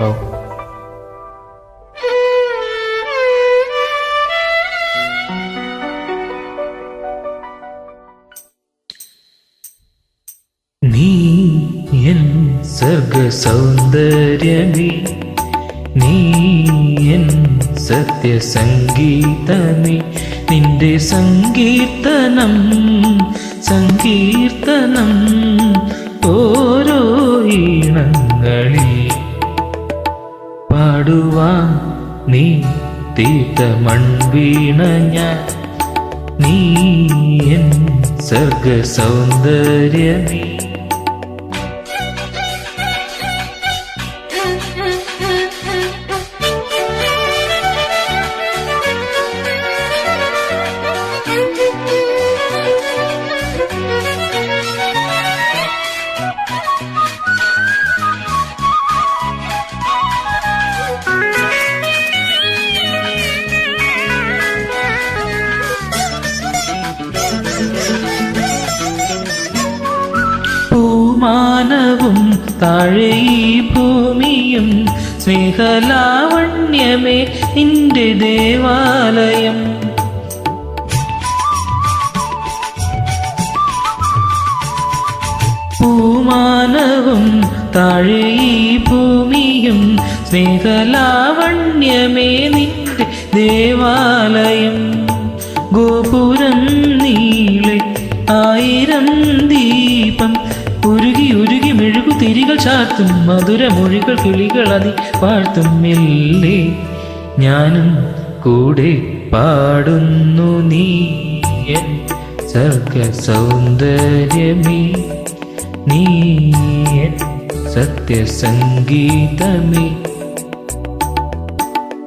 ഓ നീ എൻ സർഗ സൗന്ദര്യമേ, നീ എൻ സത്യസംഗീതമേ, നിന്റെ സങ്കീർത്തനം സങ്കീർത്തനം ഓരോ ഈണങ്ങളിൽ പാടുവാൻ നീ തീർത്ത മൺവീണ ഞാൻ. നീ എൻ സർഗ സൗന്ദര്യമേ. പൂമാനവും താഴെ ഈ ഭൂമിയും സ്നേഹലാവണ്യമേ നിന്റെ ദേവാലയം. പൂമാനവും താഴെ ഈ ഭൂമിയും സ്നേഹലാവണ്യമേ നിന്റെ ദേവാലയം. ഗോപുരം നീളെ 1000 ദീപം ഉരുകി ഉരുകി മെഴുകു തിരികൾ ചാർത്തും മധുരമൊഴികൾ കിളികൾ അതി വാഴ്ത്തും. മെല്ലെ ഞാനും കൂടെ പാടുന്നു, നീ എൻ സർഗ സൗന്ദര്യമേ, നീ എൻ സത്യസംഗീതമേ.